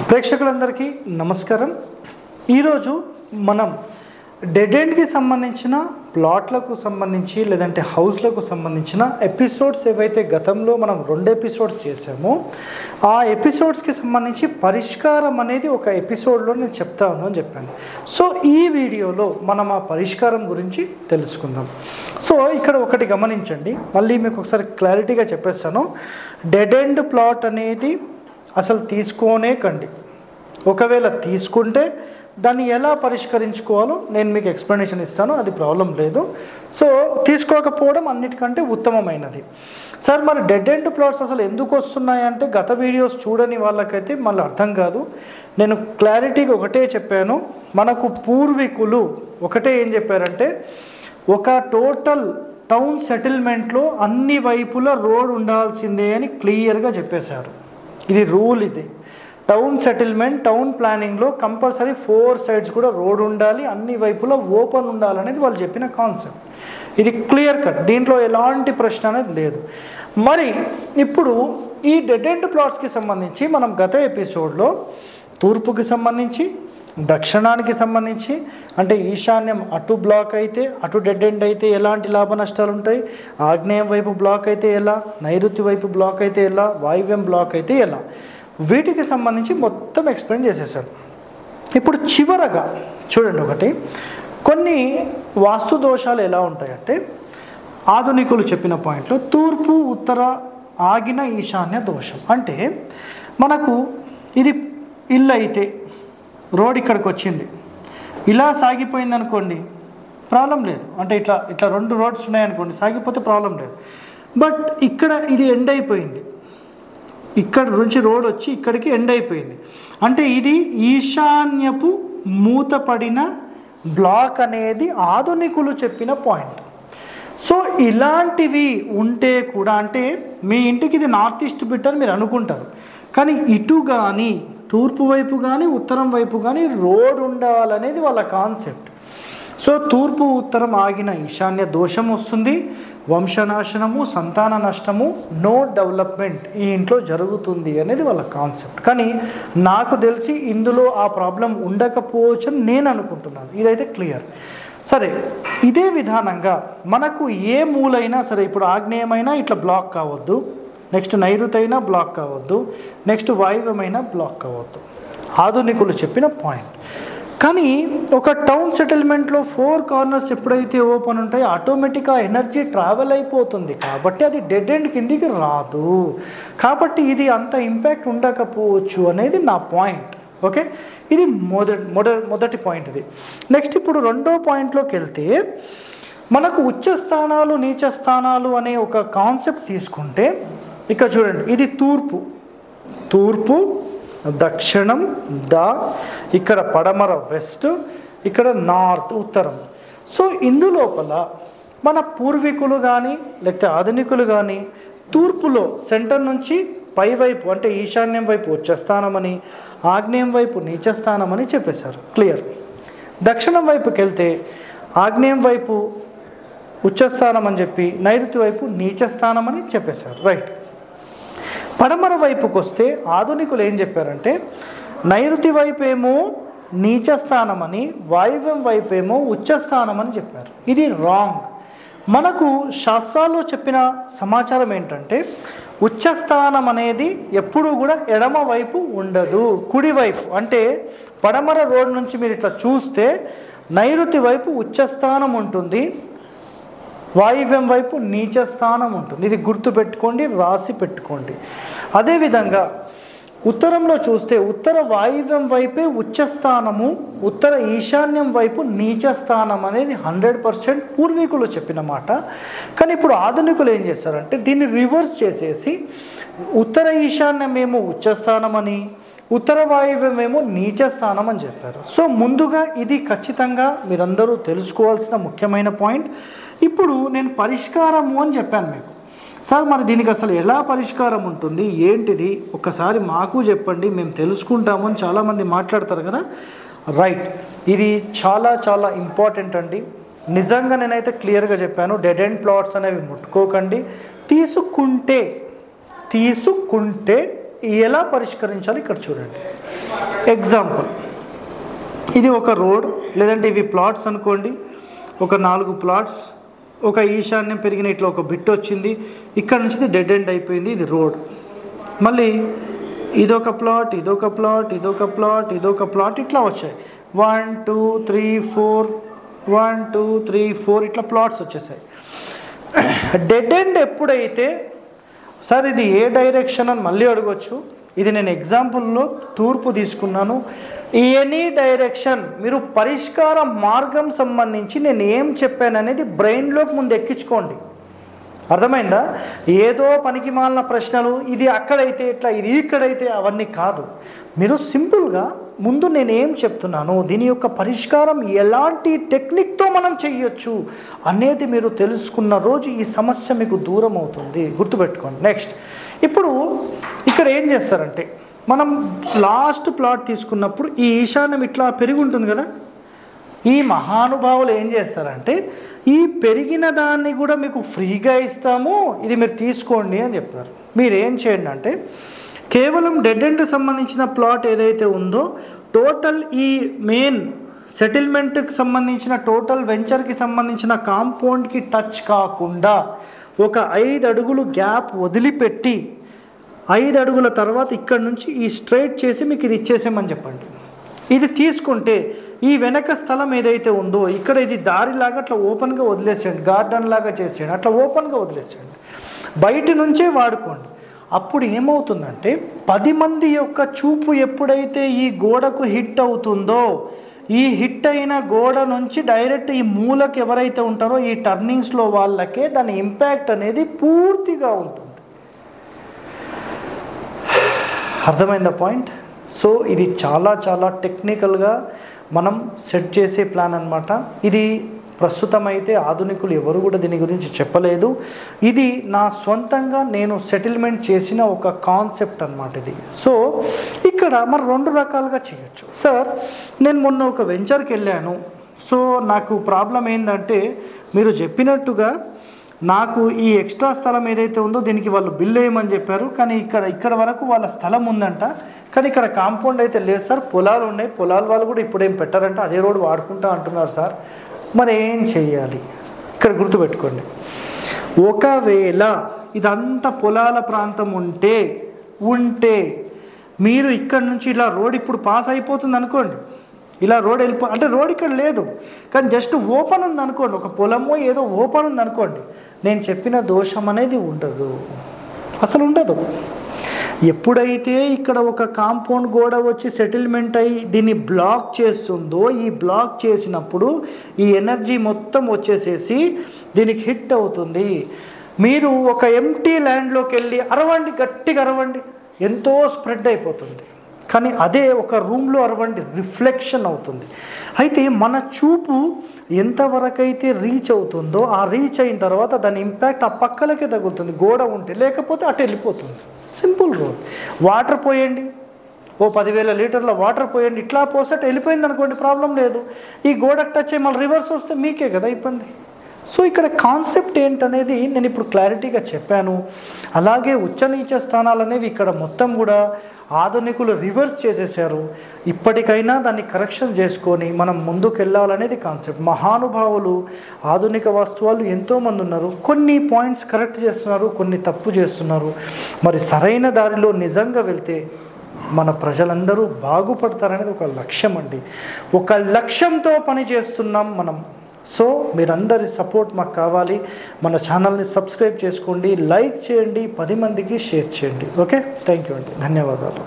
ప్రేక్షకులందరికీ నమస్కారం. ఈరోజు మనం డెడ్ ఎండ్కి సంబంధించిన ప్లాట్లకు సంబంధించి లేదంటే హౌస్లకు సంబంధించిన ఎపిసోడ్స్ ఏవైతే గతంలో మనం 2 ఎపిసోడ్స్ చేసామో ఆ ఎపిసోడ్స్కి సంబంధించి పరిష్కారం అనేది ఒక ఎపిసోడ్లో నేను చెప్తాను అని చెప్పాను. సో ఈ వీడియోలో మనం ఆ పరిష్కారం గురించి తెలుసుకుందాం. సో ఇక్కడ ఒకటి గమనించండి, మళ్ళీ మీకు ఒకసారి క్లారిటీగా చెప్పేస్తాను. డెడ్ ఎండ్ ప్లాట్ అనేది అసలు తీసుకోనే కండి. ఒకవేళ తీసుకుంటే దాన్ని ఎలా పరిష్కరించుకోవాలో నేను మీకు ఎక్స్ప్లెనేషన్ ఇస్తాను, అది ప్రాబ్లం లేదు. సో తీసుకోకపోవడం అన్నిటికంటే ఉత్తమమైనది. సార్ మరి డెడ్ ఎండ్ ప్లాట్స్ అసలు ఎందుకు వస్తున్నాయంటే గత వీడియోస్ చూడని వాళ్ళకైతే మళ్ళీ అర్థం కాదు. నేను క్లారిటీగా ఒకటే చెప్పాను, మనకు పూర్వీకులు ఒకటే ఏం చెప్పారంటే ఒక టోటల్ టౌన్ సెటిల్మెంట్లో అన్ని వైపులా రోడ్ ఉండాల్సిందే అని క్లియర్గా చెప్పేశారు. ఇది రూల్. ఇది టౌన్ సెటిల్మెంట్, టౌన్ ప్లానింగ్లో కంపల్సరీ 4 సైడ్స్ కూడా రోడ్ ఉండాలి, అన్ని వైపులా ఓపెన్ ఉండాలనేది వాళ్ళు చెప్పిన కాన్సెప్ట్. ఇది క్లియర్ కట్, దీంట్లో ఎలాంటి ప్రశ్న అనేది లేదు. మరి ఇప్పుడు ఈ డెడ్ ఎండ్ ప్లాట్స్కి సంబంధించి మనం గత ఎపిసోడ్లో తూర్పుకి సంబంధించి, దక్షిణానికి సంబంధించి అంటే ఈశాన్యం అటు బ్లాక్ అయితే, అటు డెడ్ ఎండ్ అయితే ఎలాంటి లాభ నష్టాలు ఉంటాయి, ఆగ్నేయం వైపు బ్లాక్ అయితే ఎలా, నైరుతి వైపు బ్లాక్ అయితే ఎలా, వాయువ్యం బ్లాక్ అయితే ఎలా, వీటికి సంబంధించి మొత్తం ఎక్స్ప్లెయిన్ చేసేసాడు. ఇప్పుడు చివరగా చూడండి, ఒకటి కొన్ని వాస్తు దోషాలు ఎలా ఉంటాయంటే ఆధునికులు చెప్పిన పాయింట్లో తూర్పు ఉత్తర ఆగిన ఈశాన్య దోషం. అంటే మనకు ఇది ఇల్లు అయితే రోడ్ ఇక్కడికి వచ్చింది, ఇలా సాగిపోయింది అనుకోండి ప్రాబ్లం లేదు. అంటే ఇట్లా 2 రోడ్స్ ఉన్నాయనుకోండి, సాగిపోతే ప్రాబ్లం లేదు. బట్ ఇక్కడ ఇది ఎండ్ అయిపోయింది, ఇక్కడ నుంచి రోడ్ వచ్చి ఇక్కడికి ఎండ్ అయిపోయింది. అంటే ఇది ఈశాన్యపు మూతపడిన బ్లాక్ అనేది ఆధునికులు చెప్పిన పాయింట్. సో ఇలాంటివి ఉంటే కూడా, అంటే మీ ఇంటికి ఇది నార్త్ ఈస్ట్ బిట్ అని మీరు అనుకుంటారు, కానీ ఇటు కానీ తూర్పు వైపు కానీ ఉత్తరం వైపు కానీ రోడ్ ఉండాలనేది వాళ్ళ కాన్సెప్ట్. సో తూర్పు ఉత్తరం ఆగిన ఈశాన్య దోషం వస్తుంది, వంశనాశనము, సంతాన నష్టము, నో డెవలప్మెంట్ ఈ ఇంట్లో జరుగుతుంది అనేది వాళ్ళ కాన్సెప్ట్. కానీ నాకు తెలిసి ఇందులో ఆ ప్రాబ్లం ఉండకపోవచ్చు అని నేను అనుకుంటున్నాను. ఇదైతే క్లియర్. సరే, ఇదే విధానంగా మనకు ఏ మూలైనా సరే, ఇప్పుడు ఆగ్నేయమైనా ఇట్లా బ్లాక్ కావద్దు, నెక్స్ట్ నైరుతి అయినా బ్లాక్ కావద్దు, నెక్స్ట్ వాయువ్యమైనా బ్లాక్ కావద్దు, ఆధునికులు చెప్పిన పాయింట్. కానీ ఒక టౌన్ సెటిల్మెంట్లో 4 కార్నర్స్ ఎప్పుడైతే ఓపెన్ ఉంటాయో ఆటోమేటిక్గా ఎనర్జీ ట్రావెల్ అయిపోతుంది, కాబట్టి అది డెడ్ ఎండ్ కిందికి రాదు. కాబట్టి ఇది అంత ఇంపాక్ట్ ఉండకపోవచ్చు అనేది నా పాయింట్. ఓకే, ఇది మొదటి పాయింట్. ఇది నెక్స్ట్ ఇప్పుడు 2వ పాయింట్లోకి వెళ్తే మనకు ఉచ్చ స్థానాలు నీచ స్థానాలు అనే ఒక కాన్సెప్ట్ తీసుకుంటే ఇక్కడ చూడండి, ఇది తూర్పు, దక్షిణం ఇక్కడ పడమర వెస్ట్, ఇక్కడ నార్త్ ఉత్తరం. సో ఇందులోపల మన పూర్వీకులు కానీ లేకపోతే ఆధునికులు కానీ తూర్పులో సెంటర్ నుంచి పైవైపు అంటే ఈశాన్యం వైపు ఉచ్చస్థానమని, ఆగ్నేయం వైపు నీచస్థానమని చెప్పేశారు, క్లియర్. దక్షిణం వైపుకి వెళ్తే ఆగ్నేయం వైపు ఉచ్చస్థానం అని చెప్పి, నైరుతి వైపు నీచస్థానం అని చెప్పేశారు, రైట్. పడమర వైపుకి వస్తే ఆధునికులు ఏం చెప్పారంటే నైరుతి వైపేమో నీచస్థానమని, వాయువ్యం వైపేమో ఉచ్చస్థానం అని చెప్పారు. ఇది రాంగ్. మనకు శాస్త్రాల్లో చెప్పిన సమాచారం ఏంటంటే ఉచ్చస్థానం అనేది ఎప్పుడూ కూడా ఎడమ వైపు ఉండదు, కుడివైపు. అంటే పడమర రోడ్ నుంచి మీరు ఇట్లా చూస్తే నైరుతి వైపు ఉచ్చస్థానం ఉంటుంది, వాయువ్యం వైపు నీచస్థానం ఉంటుంది. ఇది గుర్తుపెట్టుకోండి, రాసి పెట్టుకోండి. అదేవిధంగా ఉత్తరంలో చూస్తే ఉత్తర వాయువ్యం వైపే ఉచ్చస్థానము, ఉత్తర ఈశాన్యం వైపు నీచస్థానం అనేది 100% పూర్వీకులు చెప్పిన మాట. కానీ ఇప్పుడు ఆధునికులు ఏం చేస్తారంటే దీన్ని రివర్స్ చేసేసి ఉత్తర ఈశాన్యం ఏమో ఉచ్చస్థానం అని, ఉత్తర వాయువ్యం ఏమో నీచస్థానం అని చెప్పారు. సో ముందుగా ఇది ఖచ్చితంగా మీరందరూ తెలుసుకోవాల్సిన ముఖ్యమైన పాయింట్. ఇప్పుడు నేను పరిష్కారము అని చెప్పాను మీకు. సార్ మరి దీనికి అసలు ఎలా పరిష్కారం ఉంటుంది, ఏంటిది ఒక్కసారి మాకు చెప్పండి, మేము తెలుసుకుంటాము అని చాలామంది మాట్లాడతారు కదా, రైట్. ఇది చాలా చాలా ఇంపార్టెంట్ అండి. నిజంగా నేనైతే క్లియర్గా చెప్పాను, డెడ్ ఎండ్ ప్లాట్స్ అనేవి ముట్టుకోకండి. తీసుకుంటే ఎలా పరిష్కరించాలి ఇక్కడ చూడండి. ఎగ్జాంపుల్, ఇది ఒక రోడ్, లేదంటే ఇవి ప్లాట్స్ అనుకోండి. ఒక 4 ప్లాట్స్, ఒక ఈశాన్యం పెరిగిన ఇట్లా ఒక బిట్ వచ్చింది. ఇక్కడ నుంచి ఇది డెడ్ ఎండ్ అయిపోయింది. ఇది రోడ్. మళ్ళీ ఇదొక ప్లాట్, ఇదొక ప్లాట్, ఇదొక ప్లాట్, ఇదొక ప్లాట్, ఇట్లా వచ్చాయి. 1 2 3 4 1 2 3 4 ఇట్లా ప్లాట్స్ వచ్చేసాయి. డెడ్ ఎండ్ ఎప్పుడైతే, సార్ ఇది ఏ డైరెక్షన్ అని మళ్ళీ అడగవచ్చు. ఇది నేను ఎగ్జాంపుల్లో తూర్పు తీసుకున్నాను. ఎనీ డైరెక్షన్, మీరు పరిష్కార మార్గం సంబంధించి నేను ఏం చెప్పాను అనేది బ్రెయిన్లోకి ముందు ఎక్కించుకోండి. అర్థమైందా? ఏదో పనికి మాలిన ప్రశ్నలు, ఇది అక్కడైతే ఇట్లా, ఇది ఇక్కడైతే, అవన్నీ కాదు. మీరు సింపుల్గా ముందు నేను ఏం చెప్తున్నాను, దీని యొక్క పరిష్కారం ఎలాంటి టెక్నిక్తో మనం చెయ్యొచ్చు అనేది మీరు తెలుసుకున్న రోజు ఈ సమస్య మీకు దూరం అవుతుంది. గుర్తుపెట్టుకోండి. నెక్స్ట్, ఇప్పుడు ఇక్కడ ఏం చేస్తారంటే, మనం లాస్ట్ ప్లాట్ తీసుకున్నప్పుడు ఈ ఈశాన్యం ఇట్లా పెరిగి ఉంటుంది కదా. ఈ మహానుభావులు ఏం చేస్తారంటే, ఈ పెరిగిన దాన్ని కూడా మీకు ఫ్రీగా ఇస్తాము, ఇది మీరు తీసుకోండి అని చెప్తారు. మీరు ఏం చేయండి అంటే, కేవలం డెడ్ ఎండ్ సంబంధించిన ప్లాట్ ఏదైతే ఉందో, టోటల్ ఈ మెయిన్ సెటిల్మెంట్కి సంబంధించిన టోటల్ వెంచర్కి సంబంధించిన కాంపౌండ్కి టచ్ కాకుండా ఒక 5 అడుగులు గ్యాప్ వదిలిపెట్టి 5 అడుగుల తర్వాత ఇక్కడ నుంచి ఈ స్ట్రైట్ చేసి మీకు ఇది ఇచ్చేసేమని చెప్పండి. ఇది తీసుకుంటే ఈ వెనక స్థలం ఏదైతే ఉందో ఇక్కడ ఇది దారిలాగా అట్లా ఓపెన్గా వదిలేసేయండి, గార్డెన్ లాగా చేసేయండి, అట్లా ఓపెన్గా వదిలేసేయండి, బయట నుంచే వాడుకోండి. అప్పుడు ఏమవుతుందంటే 10 మంది యొక్క చూపు ఎప్పుడైతే ఈ గోడకు హిట్ అవుతుందో, ఈ హిట్ అయిన గోడ నుంచి డైరెక్ట్ ఈ మూలకి ఎవరైతే ఉంటారో ఈ టర్నింగ్స్లో వాళ్ళకే దాని ఇంపాక్ట్ అనేది పూర్తిగా ఉంటుంది. అర్థమైందా పాయింట్? సో ఇది చాలా చాలా టెక్నికల్గా మనం సెట్ చేసే ప్లాన్ అన్నమాట. ఇది ప్రస్తుతం అయితే ఆధునికులు ఎవరు కూడా దీని గురించి చెప్పలేదు. ఇది నా సొంతంగా నేను సెటిల్మెంట్ చేసిన ఒక కాన్సెప్ట్ అన్నమాట ఇది. సో ఇక్కడ మరి 2 రకాలుగా చేయొచ్చు. సార్ నేను మొన్న ఒక వెంచర్కి వెళ్ళాను, సో నాకు ప్రాబ్లం ఏంటంటే మీరు చెప్పినట్టుగా నాకు ఈ ఎక్స్ట్రా స్థలం ఏదైతే ఉందో దీనికి వాళ్ళు బిల్ వేయమని చెప్పారు, కానీ ఇక్కడ వరకు వాళ్ళ స్థలం ఉందంట, కానీ ఇక్కడ కాంపౌండ్ అయితే లేదు సార్, పొలాలు ఉన్నాయి, పొలాల వాళ్ళు కూడా ఇప్పుడేం పెట్టారంట, అదే రోడ్డు వాడుకుంటా అంటున్నారు సార్, మరి ఏం చెయ్యాలి? ఇక్కడ గుర్తుపెట్టుకోండి, ఒకవేళ ఇదంతా పొలాల ప్రాంతం ఉంటే మీరు ఇక్కడ నుంచి ఇలా రోడ్ ఇప్పుడు పాస్ అయిపోతుంది అనుకోండి, ఇలా రోడ్ అంటే రోడ్ ఇక్కడ లేదు కానీ జస్ట్ ఓపెన్ ఉంది అనుకోండి, ఒక పొలమో ఏదో ఓపెన్ ఉంది అనుకోండి, నేను చెప్పిన దోషం అనేది ఉండదు, అసలు ఉండదు. ఎప్పుడైతే ఇక్కడ ఒక కాంపౌండ్ గోడ వచ్చి సెటిల్మెంట్ అయ్యి దీన్ని బ్లాక్ చేస్తుందో, ఈ బ్లాక్ చేసినప్పుడు ఈ ఎనర్జీ మొత్తం వచ్చేసేసి దీనికి హిట్ అవుతుంది. మీరు ఒక ఎంటీ ల్యాండ్లోకి వెళ్ళి అరవండి, గట్టిగా అరవండి, ఎంతో స్ప్రెడ్ అయిపోతుంది. కానీ అదే ఒక రూమ్లో అరవండి, రిఫ్లెక్షన్ అవుతుంది. అయితే మన చూపు ఎంతవరకైతే రీచ్ అవుతుందో ఆ రీచ్ అయిన తర్వాత దాని ఇంపాక్ట్ ఆ పక్కలకే తగులుతుంది, గోడ ఉంటే, లేకపోతే అటు వెళ్ళిపోతుంది. Simple road. వాటర్ పోయండి, ఓ 10,000 లీటర్ల వాటర్ పోయండి, ఇట్లా పోసట వెళ్ళిపోయింది అనుకోండి, ప్రాబ్లం లేదు. ఈ గోడకు టచ్ అయ్యి మళ్ళీ రివర్స్ వస్తే మీకే కదా ఇబ్బంది. సో ఇక్కడ కాన్సెప్ట్ ఏంటనేది నేను ఇప్పుడు క్లారిటీగా చెప్పాను. అలాగే ఉచ్చ నీచ స్థానాలు అనేవి ఇక్కడ మొత్తం కూడా ఆధునికులు రివర్స్ చేసేసారు. ఇప్పటికైనా దాన్ని కరెక్షన్ చేసుకొని మనం ముందుకు వెళ్ళాలనేది కాన్సెప్ట్. మహానుభావులు ఆధునిక వాస్తువులు ఎంతోమంది ఉన్నారు, కొన్ని పాయింట్స్ కరెక్ట్ చేస్తున్నారు, కొన్ని తప్పు చేస్తున్నారు. మరి సరైన దారిలో నిజంగా వెళ్తే మన ప్రజలందరూ బాగుపడతారనేది ఒక లక్ష్యం అండి. ఒక లక్ష్యంతో పని చేస్తున్నాం మనం. సో మీరందరి సపోర్ట్ మాకు కావాలి. మన ఛానల్ని సబ్స్క్రైబ్ చేసుకోండి, లైక్ చేయండి, 10 మందికి షేర్ చేయండి. ఓకే, థ్యాంక్ యూ అండి, ధన్యవాదాలు.